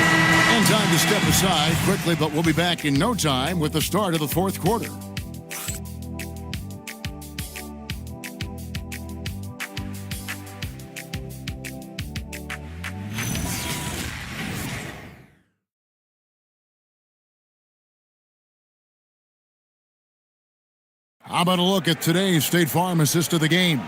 And time to step aside quickly, but we'll be back in no time with the start of the fourth quarter. How about a look at today's State Farm assist of the game?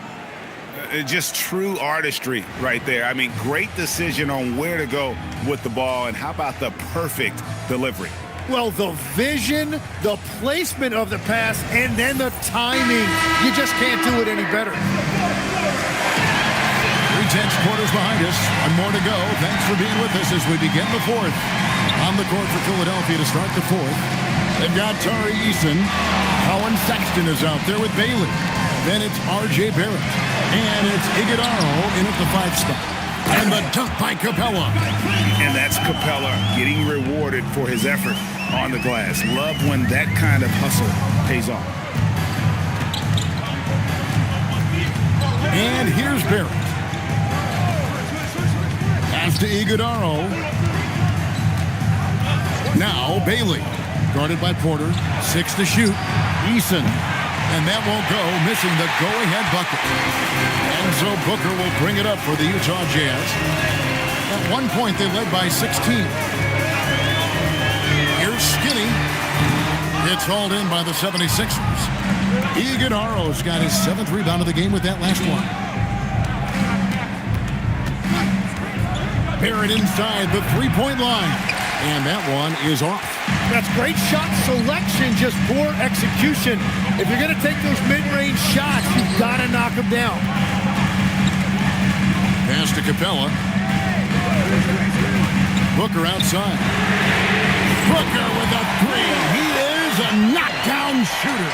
Just true artistry right there. I mean, great decision on where to go with the ball, and how about the perfect delivery? Well, the vision, the placement of the pass, and then the timing. You just can't do it any better. 3/10 quarters behind us. One more to go. Thanks for being with us as we begin the fourth. On the court for Philadelphia to start the fourth. They've got Tari Eason. Colin Sexton is out there with Bailey. Then it's R.J. Barrett. And it's Iguodaro in at the 5 spot. And the dunk by Capella. And that's Capella getting rewarded for his effort on the glass. Love when that kind of hustle pays off. And here's Barrett. Pass to Iguodaro. Now Bailey. Guarded by Porter. 6 to shoot. Eason. And that won't go, missing the go-ahead bucket. And so Booker will bring it up for the Utah Jazz. At one point, they led by 16. Here's Skinny. It's hauled in by the 76ers. Iguodaro's got his 7th rebound of the game with that last one. Barrett inside the three-point line. And that one is off. That's great shot selection, just poor execution. If you're going to take those mid-range shots, you've got to knock them down. Pass to Capella. Booker outside. Booker with a 3. He is a knockdown shooter.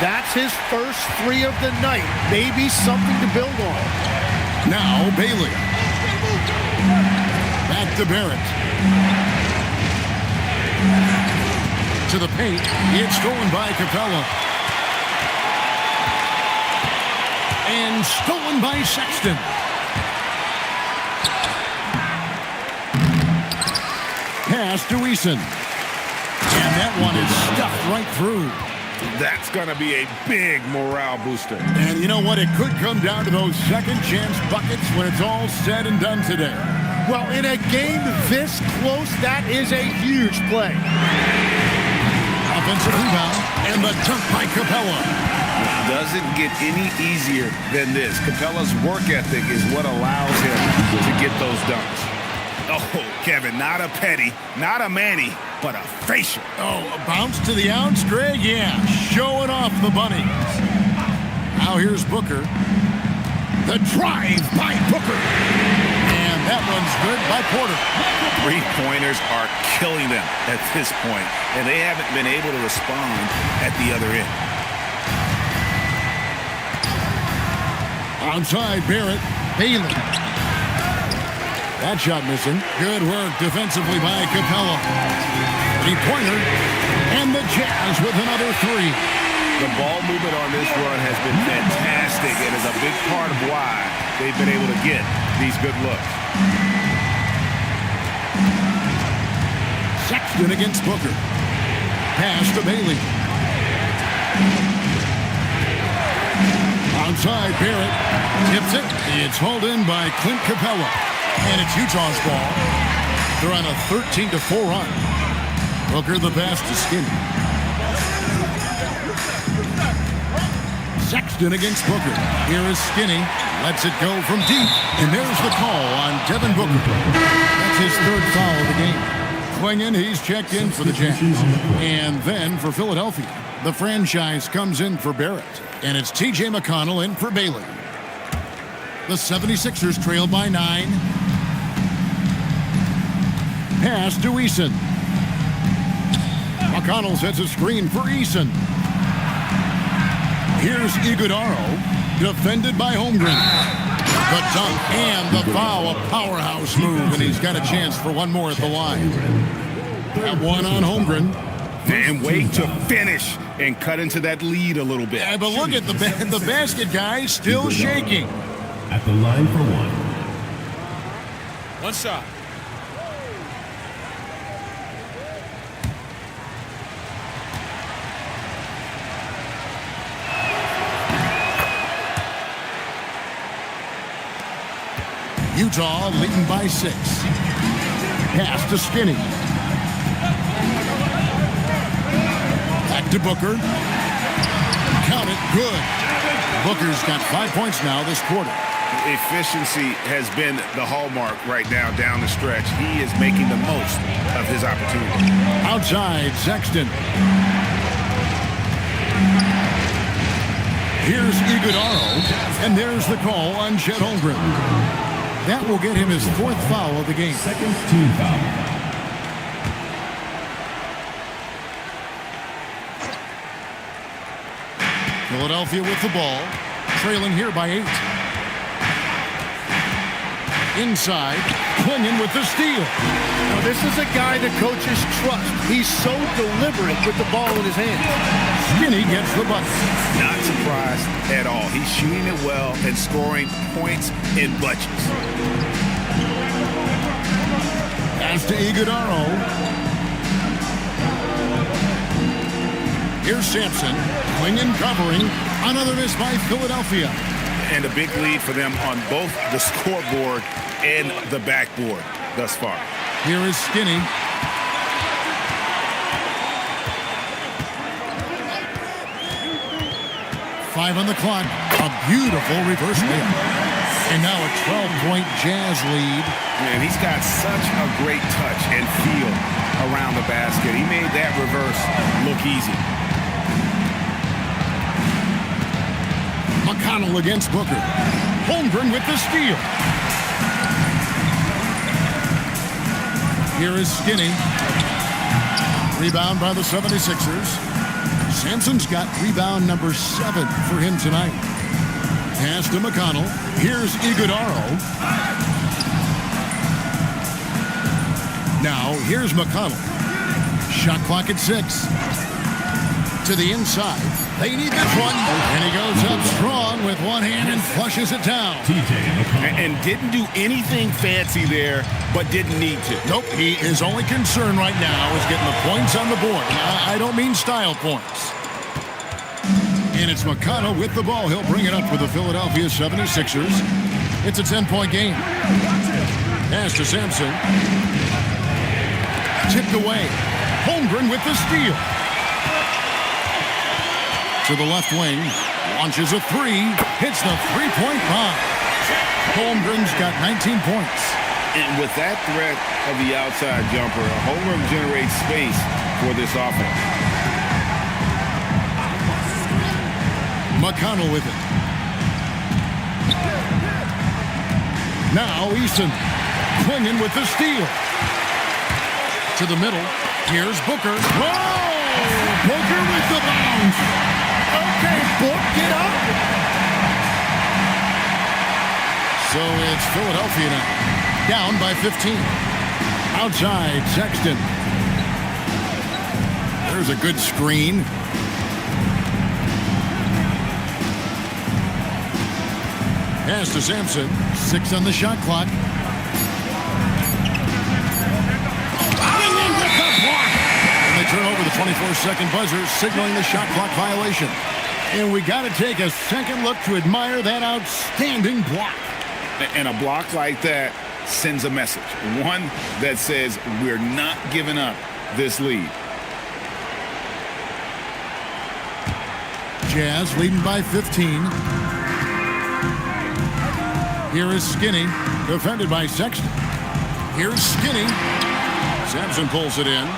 That's his first 3 of the night. Maybe something to build on. Now Bailey. Back to Barrett. To the paint. It's stolen by Capella. And stolen by Sexton. Pass to Eason. And that one is stuffed right through. That's going to be a big morale booster. And you know what? It could come down to those second chance buckets when it's all said and done today. Well, in a game this close, that is a huge play. Offensive rebound, and the dunk by Capella. Doesn't get any easier than this. Capella's work ethic is what allows him to get those dunks. Oh, Kevin, not a petty, not a Manny, but a facial. Oh, a bounce to the ounce, Greg? Yeah, showing off the bunnies. Now here's Booker. The drive by Booker. And that one's good by Porter. 3-pointers are killing them at this point, and they haven't been able to respond at the other end. Outside, Barrett. Bailey. That shot missing. Good work defensively by Capella. 3-pointer. And the Jazz with another 3. The ball movement on this run has been fantastic and is a big part of why they've been able to get these good looks. Sexton against Booker. Pass to Bailey. Outside, Barrett tips it. It's hauled in by Clint Capella. And it's Utah's ball. They're on a 13-4 run. Booker the pass to Skinny. Sexton against Booker. Here is Skinny. Lets it go from deep. And there's the call on Devin Booker. That's his 3rd foul of the game. Klingon, he's checked in for the Jazz. And then for Philadelphia, the franchise comes in for Barrett. And it's T.J. McConnell in for Bailey. The 76ers trail by 9. Pass to Eason. McConnell sets a screen for Eason. Here's Iguodaro, defended by Holmgren. The dunk and the foul, a powerhouse move, and he's got a chance for one more at the line. That one on Holmgren. And wait to finish and cut into that lead a little bit. Yeah, but look at the basket guy still shaking. At the line for 1. One shot. Utah leading by 6. Pass to Skinny. Back to Booker. Count it, good. Booker's got 5 points now this quarter. Efficiency has been the hallmark right now down the stretch. He is making the most of his opportunity. Outside, Sexton. Here's Iguodaro, and there's the call on Chet Holmgren. That will get him his 4th foul of the game. Second team foul. Philadelphia with the ball, trailing here by 8. Inside, Clingan with the steal. Now, this is a guy the coaches trust. He's so deliberate with the ball in his hand. Skinny gets the bucket. Not surprised at all. He's shooting it well and scoring points in bunches. Pass to Iguodaro. Here's Sampson. Clingan covering. Another miss by Philadelphia. And a big lead for them on both the scoreboard and the backboard thus far. Here is Skinny. Five on the clock. A beautiful reverse layup. And now a 12-point Jazz lead. Man, he's got such a great touch and feel around the basket. He made that reverse look easy. McConnell against Booker. Holmgren with the steal. Here is Skinny. Rebound by the 76ers. Sampson's got rebound number 7 for him tonight. Pass to McConnell. Here's Iguodaro. Now, here's McConnell. Shot clock at 6. To the inside. They need this one. And he goes up strong with one hand and flushes it down. And didn't do anything fancy there, but didn't need to. Nope. He is only concerned right now is getting the points on the board. I don't mean style points. And it's McConnell with the ball. He'll bring it up for the Philadelphia 76ers. It's a 10-point game. Pass to Sampson. Tipped away. Holmgren with the steal. To the left wing. Launches a 3. Hits the three-point bomb. Holmgren's got 19 points. And with that threat of the outside jumper, Holmgren generates space for this offense. McConnell with it. Now Eason. Clingan with the steal. To the middle. Here's Booker. Whoa! Booker with the bounce. Okay, Book, get up. So it's Philadelphia now. Down by 15. Outside, Sexton. There's a good screen. Pass to Sampson. 6 on the shot clock. And they turn over the 24-second buzzer, signaling the shot clock violation. And we got to take a second look to admire that outstanding block. And a block like that sends a message. One that says we're not giving up this lead. Jazz leading by 15. Here is Skinny, defended by Sexton. Here's Skinny. Sampson pulls it in.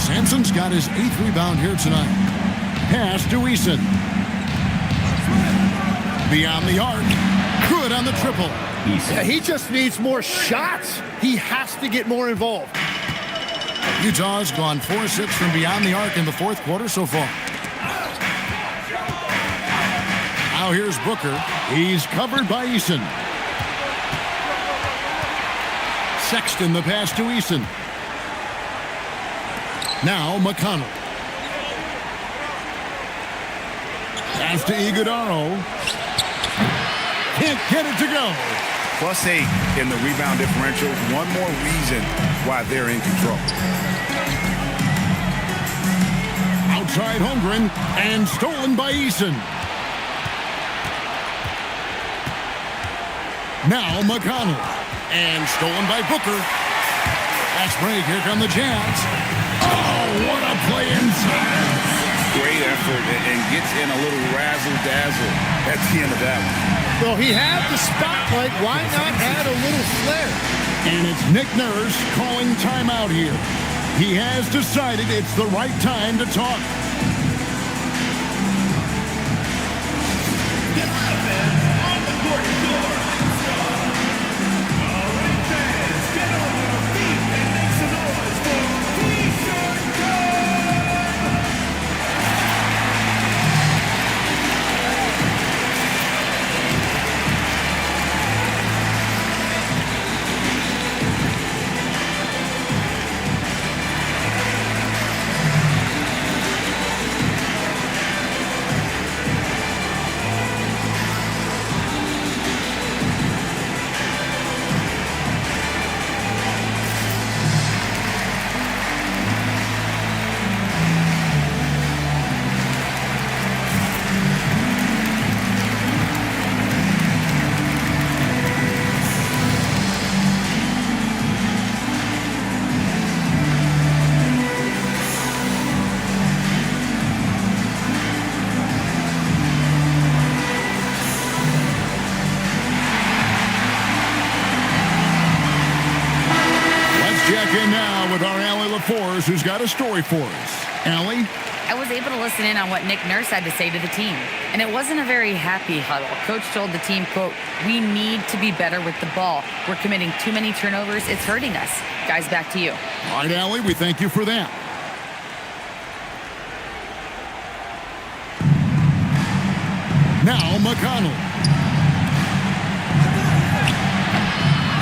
Sampson's got his 8th rebound here tonight. Pass to Eason. Beyond the arc. Good on the triple. Yeah, he just needs more shots. He has to get more involved. Utah's gone 4-6 from beyond the arc in the 4th quarter so far. Now here's Booker. He's covered by Eason. Sexton the pass to Eason. Now McConnell. Pass to Iguodaro. Can't get it to go. +8 in the rebound differential. One more reason why they're in control. Outside Holmgren and stolen by Eason. Now McConnell and stolen by Booker. Fast break. Here come the Jazz. Oh, what a play inside. great effort and gets in a little razzle-dazzle at the end of that one. Well, he had the spotlight. Why not add a little flair? And it's Nick Nurse calling timeout here. He has decided it's the right time to talk. Who's got a story for us? Allie? I was able to listen in on what Nick Nurse had to say to the team, and it wasn't a very happy huddle. Coach told the team, quote, "We need to be better with the ball. We're committing too many turnovers. It's hurting us." Guys, back to you. All right, Allie, we thank you for that. Now McConnell.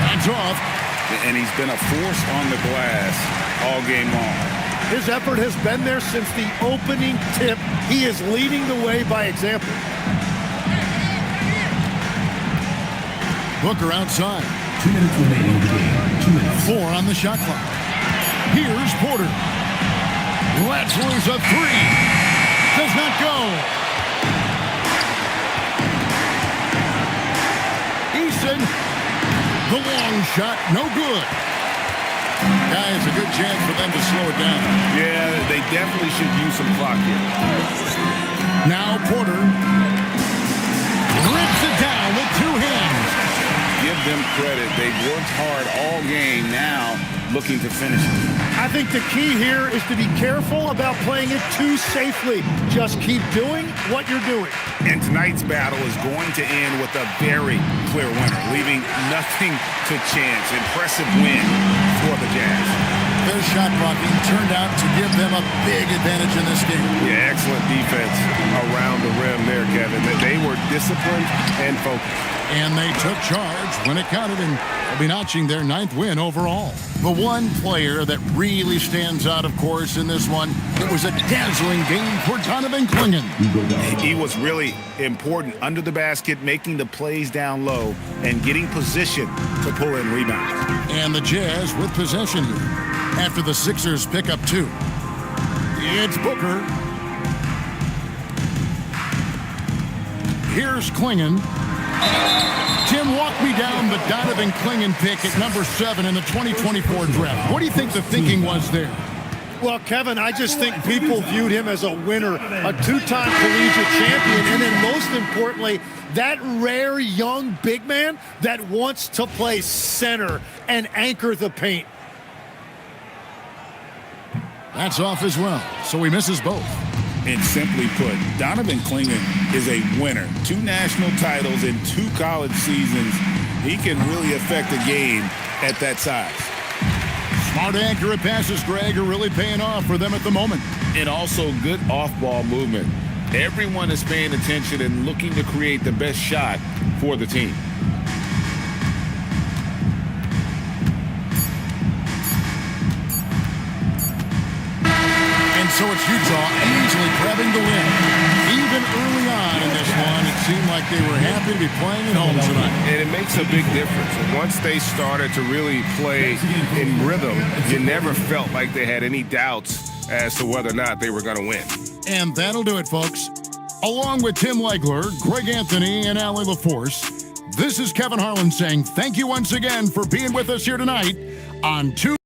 That's off. And he's been a force on the glass all game long. His effort has been there since the opening tip. He is leading the way by example. Booker outside. 2 minutes remaining in the game. 2 minutes. 4 on the shot clock. Here's Porter. Lets loose a 3. Does not go. Eason. The long shot, no good. Guys, a good chance for them to slow it down. Yeah, they definitely should use some clock here. Now Porter rips it down with 2 hands. Give them credit. They've worked hard all game, now looking to finish it. I think the key here is to be careful about playing it too safely. Just keep doing what you're doing. And tonight's battle is going to end with a very clear winner, leaving nothing to chance. Impressive win for the Jazz. Their shot blocking turned out to give them a big advantage in this game. Yeah, excellent defense around the rim there, Kevin. They were disciplined and focused. And they took charge when it counted, and they'll be notching their 9th win overall. The one player that really stands out, of course, in this one, it was a dazzling game for Donovan Clingan. He was really important under the basket, making the plays down low and getting position to pull in rebounds. And the Jazz with possession here after the Sixers pick up 2. It's Booker. Here's Clingan. Tim, walk me down the Donovan Clingan pick at number 7 in the 2024 draft. What do you think the thinking was there? Well, Kevin, I just think people viewed him as a winner, a 2-time collegiate champion, and then most importantly, that rare young big man that wants to play center and anchor the paint. That's off as well, so he misses both. And simply put, Donovan Clingan is a winner. 2 national titles in 2 college seasons. He can really affect a game at that size. Smart, accurate passes, Greg, are really paying off for them at the moment. And also good off-ball movement. Everyone is paying attention and looking to create the best shot for the team. So it's Utah easily grabbing the win. Even early on in this one, it seemed like they were happy to be playing at home tonight. And it makes a big difference. Once they started to really play in rhythm, you never felt like they had any doubts as to whether or not they were going to win. And that'll do it, folks. Along with Tim Legler, Greg Anthony, and Allie LaForce, this is Kevin Harlan saying thank you once again for being with us here tonight on 2.